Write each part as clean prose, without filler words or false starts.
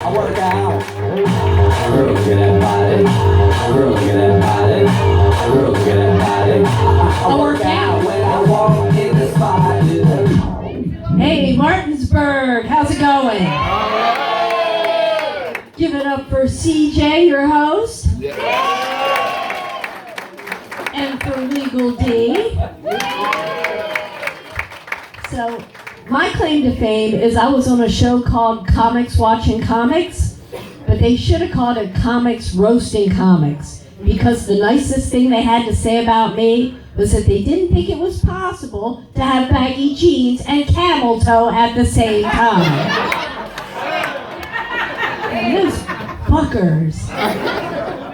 I work out. Girl, look at that body. Girl, look at that body. Girl, look at that body. I work out when I walk in the spot. Hey, Martinsburg, how's it going? Give it up for CJ, your host. And for Legal D. So, my claim to fame is I was on a show called Comics Watching Comics, but they should have called it Comics Roasting Comics, because the nicest thing they had to say about me was that they didn't think it was possible to have baggy jeans and camel toe at the same time. And those fuckers.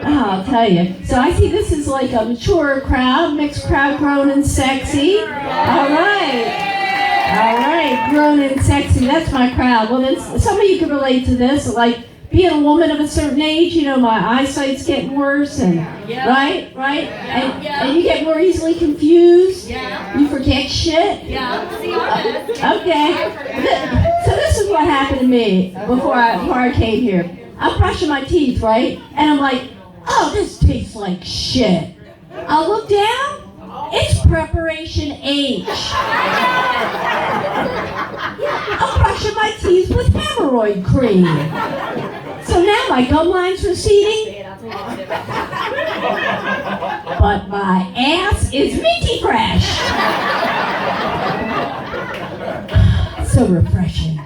Oh, I'll tell you. So I see this is like a mature crowd, mixed crowd, grown and sexy. All right. All right, grown and sexy, that's my crowd. Well, then some of you can relate to this, like being a woman of a certain age, you know, my eyesight's getting worse, and right? And you get more easily confused. You forget shit. Okay. So this is what happened to me before I came here. I'm brushing my teeth, right? And I'm like, oh, this tastes like shit. I'll look down. It's preparation H. I'm brushing my teeth with hemorrhoid cream. So now my gum line's receding, but my ass is minty fresh. So refreshing.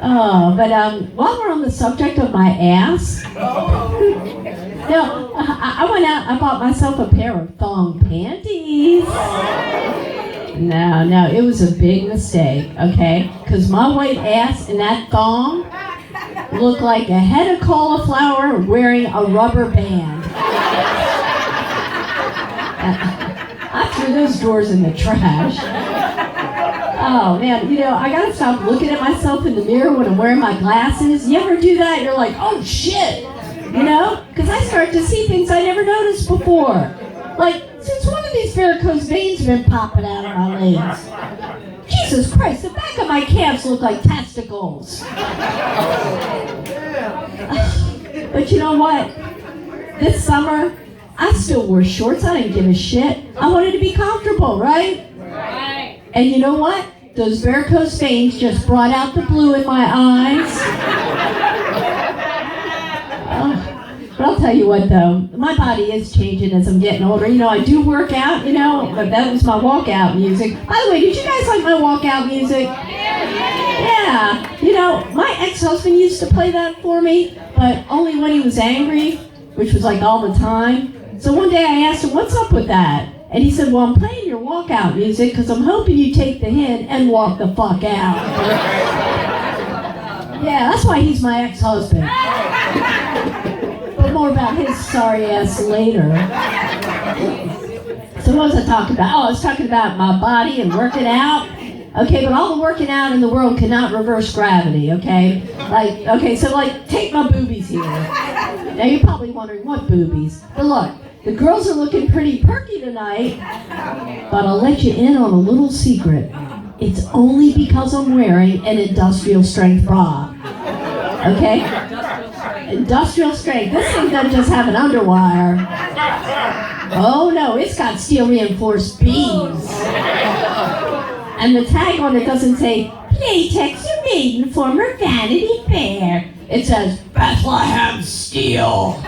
Oh, but while we're on the subject of my ass, no, I went out, I bought myself a pair of thong panties. No, it was a big mistake, okay? Because my white ass in that thong looked like a head of cauliflower wearing a rubber band. I threw those drawers in the trash. Oh man, you know, I gotta stop looking at myself in the mirror when I'm wearing my glasses. You ever do that? You're like, oh shit, you know? Because I start to see things I never noticed before. Like, since one of these varicose veins have been popping out of my legs. Jesus Christ, the back of my calves look like testicles. But you know what? This summer, I still wore shorts. I didn't give a shit. I wanted to be comfortable, right? And you know what? Those varicose veins just brought out the blue in my eyes. But I'll tell you what though, my body is changing as I'm getting older. You know, I do work out, you know, but that was my walkout music. By the way, did you guys like my walkout music? Yeah. You know, my ex-husband used to play that for me, but only when he was angry, which was like all the time. So one day I asked him, what's up with that? And he said, well, I'm playing your walkout music because I'm hoping you take the hint and walk the fuck out. Yeah, that's why he's my ex-husband. But more about his sorry ass later. So what was I talking about? Oh, I was talking about my body and working out. Okay, but all the working out in the world cannot reverse gravity, okay? So take my boobies here. Now you're probably wondering, what boobies? But look, the girls are looking pretty perky tonight, but I'll let you in on a little secret. It's only because I'm wearing an industrial strength bra. Okay? Industrial strength. This thing doesn't just have an underwire. Oh no, it's got steel reinforced beams. And the tag on it doesn't say, Playtex or Maiden former Vanity Fair. It says, Bethlehem Steel.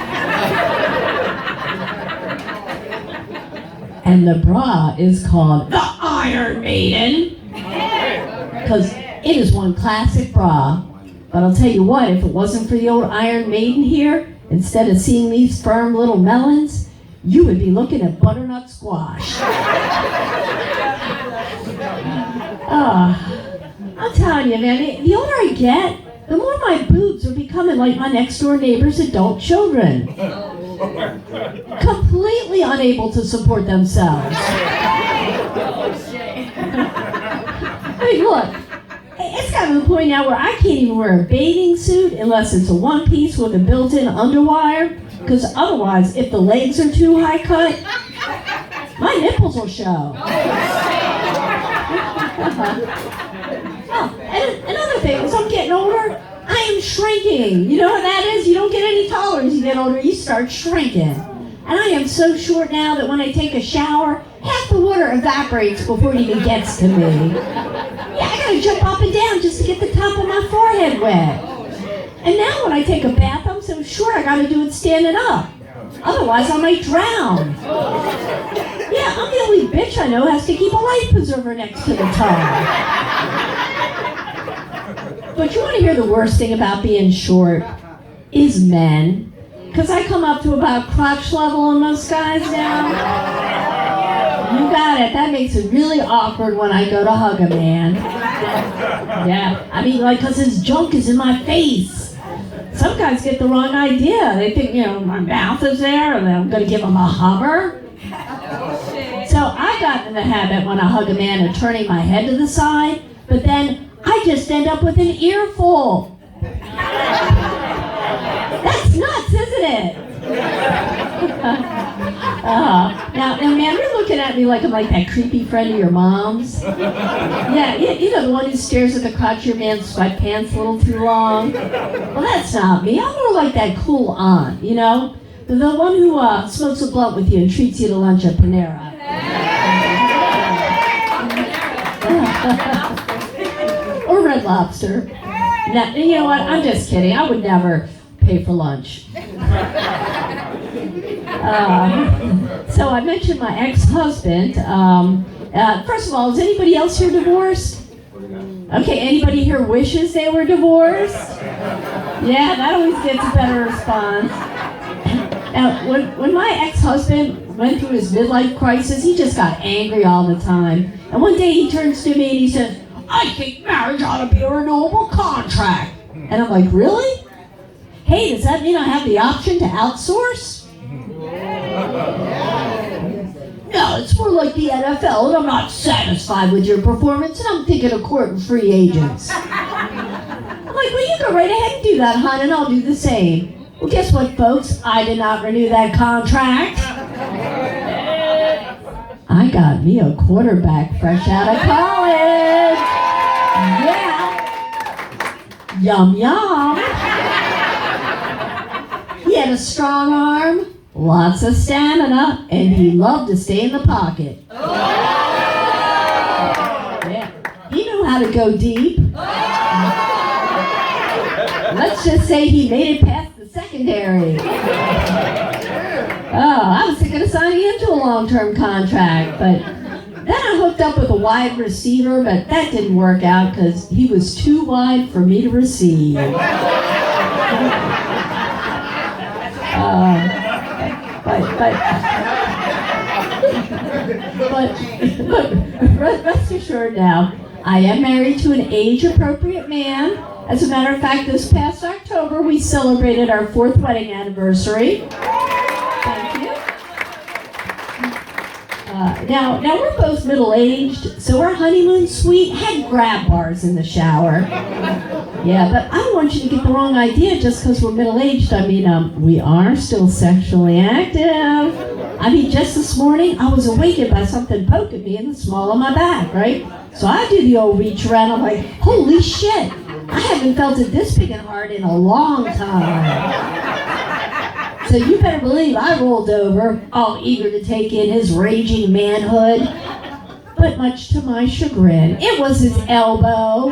And the bra is called the Iron Maiden. Because it is one classic bra. But I'll tell you what, if it wasn't for the old Iron Maiden here, instead of seeing these firm little melons, you would be looking at butternut squash. I'm telling you, man, the older I get, the more my boobs are becoming like my next door neighbor's adult children. Completely unable to support themselves. I mean, look, it's gotten to the point now where I can't even wear a bathing suit unless it's a one piece with a built-in underwire, because otherwise, if the legs are too high cut, my nipples will show. Oh, and another thing, as I'm getting older, am shrinking. You know what that is? You don't get any taller as you get older. You start shrinking. And I am so short now that when I take a shower, half the water evaporates before it even gets to me. Yeah, I gotta jump up and down just to get the top of my forehead wet. And now when I take a bath, I'm so short I gotta do it standing up. Otherwise I might drown. Yeah, I'm the only bitch I know who has to keep a life preserver next to the tub. But you want to hear the worst thing about being short? Is men. Because I come up to about crotch level on most guys now. You got it. That makes it really awkward when I go to hug a man. Yeah, I mean, like, because his junk is in my face. Some guys get the wrong idea. They think, my mouth is there and I'm going to give them a hummer. So I got in the habit when I hug a man of turning my head to the side, but then I just end up with an earful. That's nuts, isn't it? Now, man, you're looking at me like I'm like that creepy friend of your mom's. Yeah, the one who stares at the crotch of your man's sweatpants a little too long. Well, that's not me. I'm more like that cool aunt, the one who smokes a blunt with you and treats you to lunch at Panera. Or Red Lobster. Now, you know what? I'm just kidding. I would never pay for lunch. So I mentioned my ex-husband. First of all, is anybody else here divorced? Okay, anybody here wishes they were divorced? Yeah, that always gets a better response. Now, when my ex-husband went through his midlife crisis, he just got angry all the time. And one day he turns to me and he says, "I think marriage ought to be a renewable contract." And I'm like, "Really? Hey, does that mean I have the option to outsource?" "No, it's more like the NFL, and I'm not satisfied with your performance, and I'm thinking of courting free agents." I'm like, "Well, you go right ahead and do that, hon, and I'll do the same." Well, guess what, folks? I did not renew that contract. I got me a quarterback fresh out of college. Yeah. Yum, yum. He had a strong arm, lots of stamina, and he loved to stay in the pocket. Yeah. He knew how to go deep. Let's just say he made it past the secondary. I was thinking of signing him to a long-term contract, but then I hooked up with a wide receiver, but that didn't work out because he was too wide for me to receive. But rest assured now, I am married to an age-appropriate man. As a matter of fact, this past October, we celebrated our 4th wedding anniversary. Thank you. Now we're both middle-aged, so our honeymoon suite had grab bars in the shower. Yeah, but I don't want you to get the wrong idea just because we're middle-aged. I mean, we are still sexually active. I mean, just this morning, I was awakened by something poking me in the small of my back, right? So I do the old reach around. I'm like, holy shit, I haven't felt it this big and hard in a long time. So you better believe I rolled over, all eager to take in his raging manhood. But much to my chagrin, it was his elbow.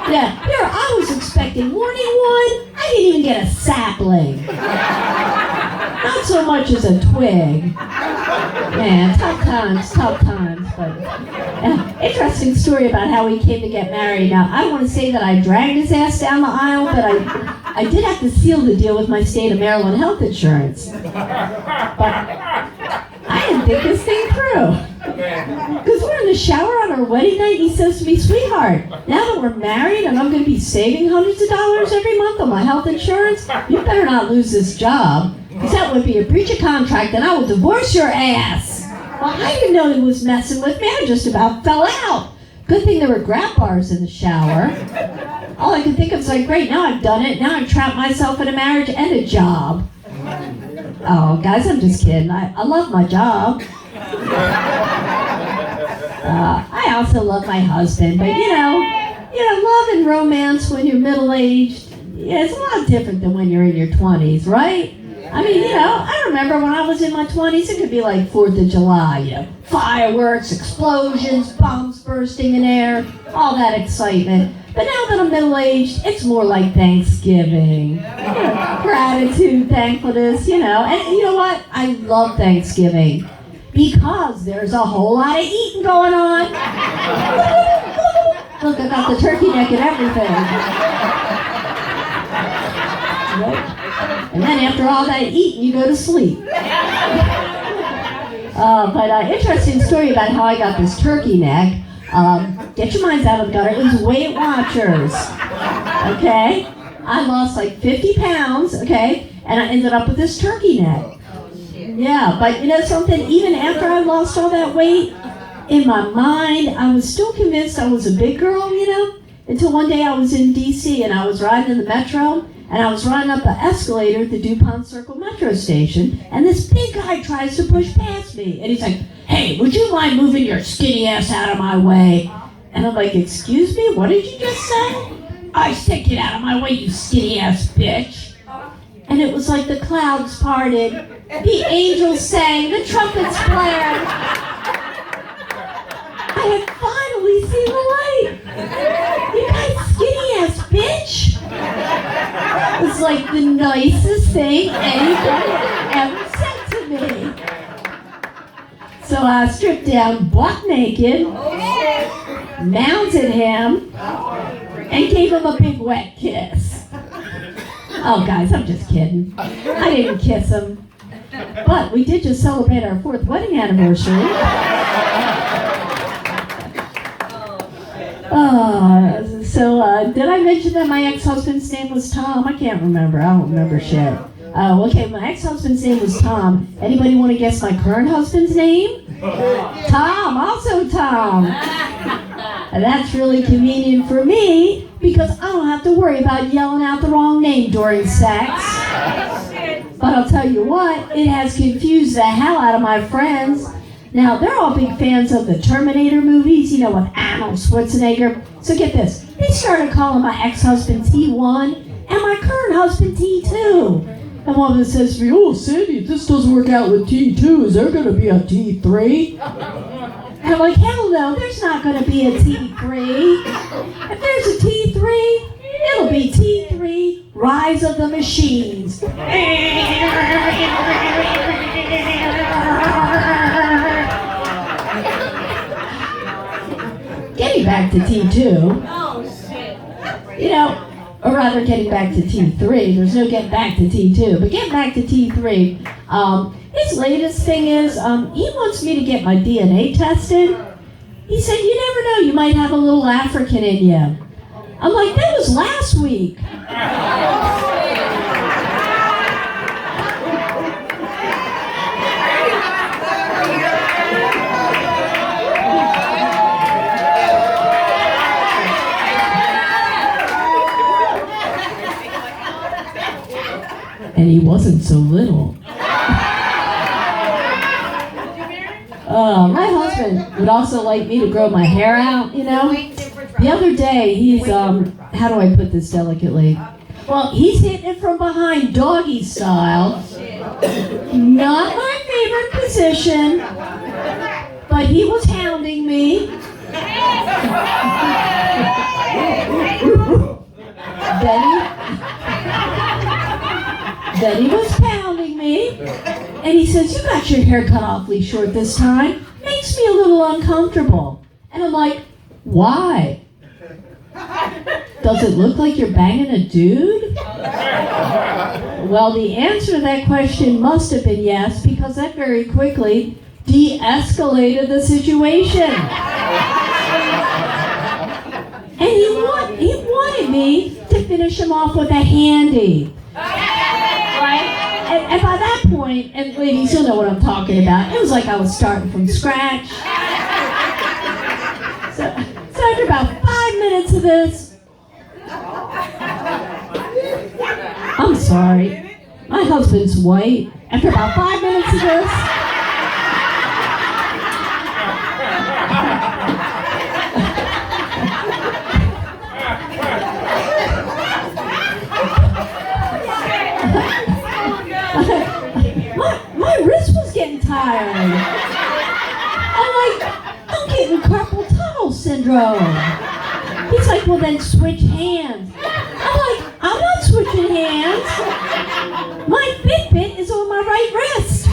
Yeah, here I was expecting morning wood. I didn't even get a sapling. Not so much as a twig. Man, tough times, but interesting story about how we came to get married. Now, I don't want to say that I dragged his ass down the aisle, but I did have to seal the deal with my state of Maryland health insurance. But I didn't think this thing through. Because we're in the shower on our wedding night, and he says to me, "Sweetheart, now that we're married and I'm going to be saving hundreds of dollars every month on my health insurance, you better not lose this job, because that would be a breach of contract and I will divorce your ass." Well, I didn't know he was messing with me. I just about fell out. Good thing there were grab bars in the shower. All I could think of was like, great, now I've done it. Now I've trapped myself in a marriage and a job. Oh, guys, I'm just kidding. I love my job. I also love my husband, but love and romance when you're middle-aged, yeah, it's a lot different than when you're in your 20s, right? I mean, I remember when I was in my 20s, it could be like 4th of July, fireworks, explosions, bombs bursting in air, all that excitement. But now that I'm middle-aged, it's more like Thanksgiving. Gratitude, thankfulness, And you know what? I love Thanksgiving because there's a whole lot of eating going on. Look, I got the turkey neck and everything. Right? And then after all that eating, you go to sleep. But interesting story about how I got this turkey neck. Get your minds out of the gutter. It was Weight Watchers. Okay? I lost like 50 pounds, okay? And I ended up with this turkey neck. Yeah, but something, even after I lost all that weight, in my mind, I was still convinced I was a big girl, until one day I was in D.C. and I was riding in the metro, and I was riding up the escalator at the DuPont Circle metro station, and this big guy tries to push past me, and he's like, "Hey, would you mind moving your skinny ass out of my way?" And I'm like, "Excuse me, what did you just say?" "I said get out of my way, you skinny ass bitch." And it was like the clouds parted, the angels sang, the trumpets blared. I had finally seen the light. "You guys skinny ass bitch." It was like the nicest thing anybody ever said to me. So I stripped down butt naked, mounted him, and gave him a big wet kiss. Oh guys, I'm just kidding. I didn't kiss him. But we did just celebrate our 4th wedding anniversary. Did I mention that my ex-husband's name was Tom? I can't remember. I don't remember shit. Okay, my ex-husband's name was Tom. Anybody want to guess my current husband's name? Tom, also Tom. And that's really convenient for me because I don't have to worry about yelling out the wrong name during sex. But I'll tell you what, it has confused the hell out of my friends. Now, they're all big fans of the Terminator movies, with Arnold Schwarzenegger. So get this, they started calling my ex-husband T1 and my current husband T2. And one of them says to me, "Oh, Sandy, if this doesn't work out with T2, is there going to be a T3? And I'm like, "Hell no, there's not going to be a T3. If there's a T3, it'll be T3, Rise of the Machines." Getting back to T2, or rather getting back to T3, there's no getting back to T2, but getting back to T3, his latest thing is, he wants me to get my DNA tested. He said, "You never know, you might have a little African in you." I'm like, "That was last week." And he wasn't so little. My husband would also like me to grow my hair out, The other day, he's, how do I put this delicately? Well, he's hitting it from behind, doggy style. Not my favorite position, but he was hounding me. Then he was pounding me, and he says, "You got your hair cut awfully short this time. Makes me a little uncomfortable." And I'm like, "Why? Does it look like you're banging a dude?" Well, the answer to that question must have been yes, because that very quickly de-escalated the situation. And he wanted me to finish him off with a handy. Right? And by that point, and ladies, you'll know what I'm talking about, it was like I was starting from scratch. So after about 5 minutes of this, I'm sorry, my husband's white. After about 5 minutes of this, wardrobe. He's like, well then switch hands. I'm like, I'm not switching hands. My Fitbit is on my right wrist.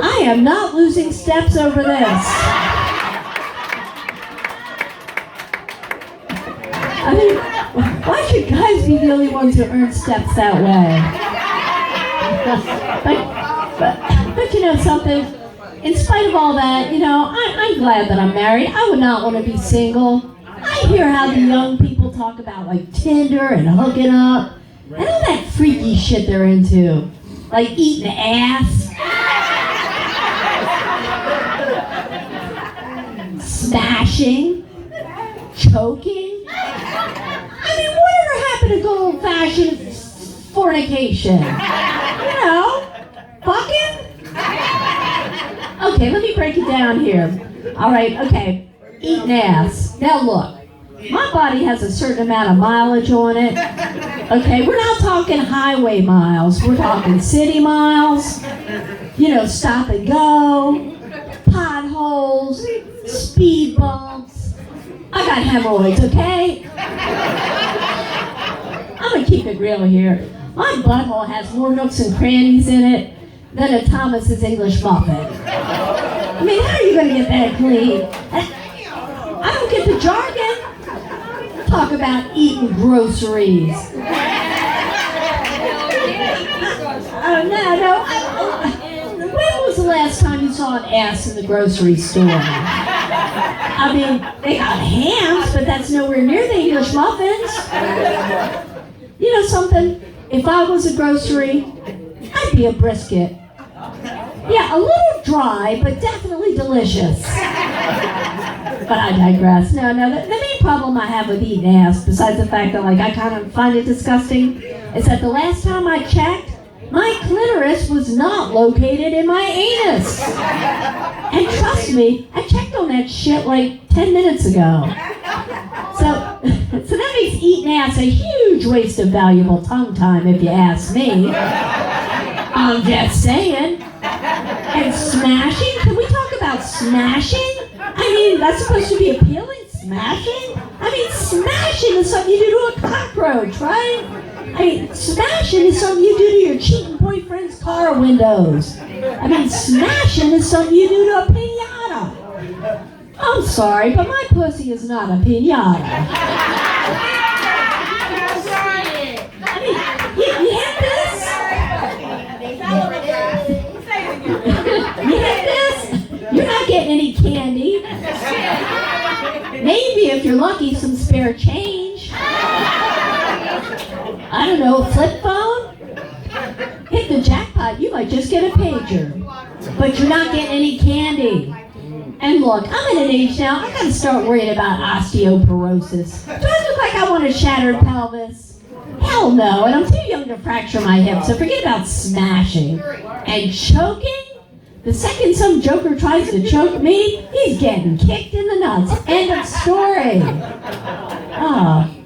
I am not losing steps over this. I mean, why should guys be the only ones who earn steps that way? But you know something? In spite of all that, you know, I'm glad that I'm married. I would not want to be single. I hear how the young people talk about like Tinder and hooking up and all that freaky shit they're into. Like eating ass, smashing, choking. I mean, whatever happened to good old-fashioned fornication? You know, fucking? Okay, let me break it down here. All right, okay, eating ass. Now look, my body has a certain amount of mileage on it. Okay, we're not talking highway miles. We're talking city miles. You know, stop and go, potholes, speed bumps. I got hemorrhoids, okay? I'm gonna keep it real here. My butthole has more nooks and crannies in it than a Thomas's English muffin. I mean, how are you gonna get that clean? I don't get the jargon. Talk about eating groceries. No. When was the last time you saw an ass in the grocery store? I mean, they got hams, but that's nowhere near the English muffins. You know something? If I was a grocery, I'd be a brisket. Yeah, a little dry, but definitely delicious. But I digress. No, the main problem I have with eating ass, besides the fact that like I kind of find it disgusting, is that the last time I checked, my clitoris was not located in my anus. And trust me, I checked on that shit like 10 minutes ago. So that makes eating ass a huge waste of valuable tongue time, if you ask me. I'm just saying. And smashing? Can we talk about smashing? I mean, that's supposed to be appealing? Smashing? I mean, smashing is something you do to a cockroach, right? I mean, smashing is something you do to your cheating boyfriend's car windows. I mean, smashing is something you do to a piñata. I'm sorry, but my pussy is not a piñata. I mean, you have this? You have this? You're not getting any candy. Maybe, if you're lucky, some spare change. I don't know, a flip phone? Hit the jackpot, you might just get a pager. But you're not getting any candy. And look, I'm at an age now, I gotta start worrying about osteoporosis. Do I look like I want a shattered pelvis? Hell no, and I'm too young to fracture my hip, so forget about smashing. And choking? The second some joker tries to choke me, he's getting kicked in the nuts. End of story.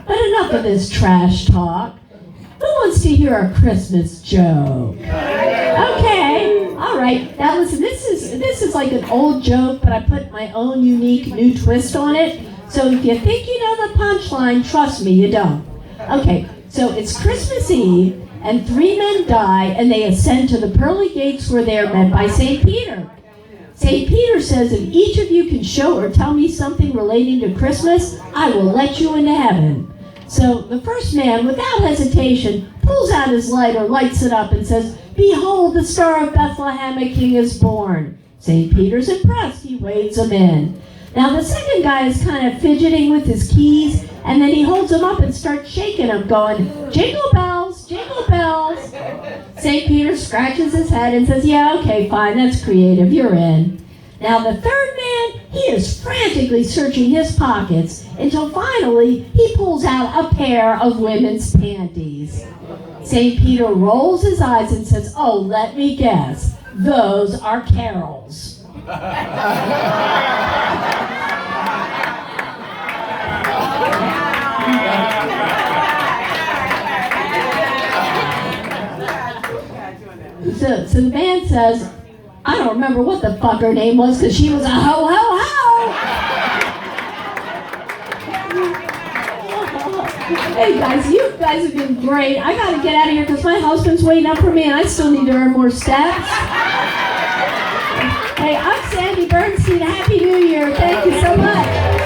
But enough of this trash talk. Who wants to hear a Christmas joke? Okay, all right. Now listen, this is like an old joke, but I put my own unique new twist on it. So if you think you know the punchline, trust me, you don't. Okay, so it's Christmas Eve, and 3 men die, and they ascend to the pearly gates where they are met by St. Peter. St. Peter says, if each of you can show or tell me something relating to Christmas, I will let you into heaven. So the first man, without hesitation, pulls out his lighter, lights it up, and says, behold, the Star of Bethlehem, a king is born. St. Peter's impressed. He wades them in. Now the second guy is kind of fidgeting with his keys, and then he holds them up and starts shaking them, going, jingle bells, jingle bells. St. Peter scratches his head and says, yeah, okay, fine, that's creative, you're in. Now the third man, he is frantically searching his pockets until finally he pulls out a pair of women's panties. St. Peter rolls his eyes and says, oh, let me guess, those are carols. So the man says, I don't remember what the fuck her name was because she was a ho ho ho. Hey guys, you guys have been great. I gotta get out of here because my husband's waiting up for me and I still need to earn more steps. Hey, I'm Sandy Bernstein. Happy New Year. Thank you so much.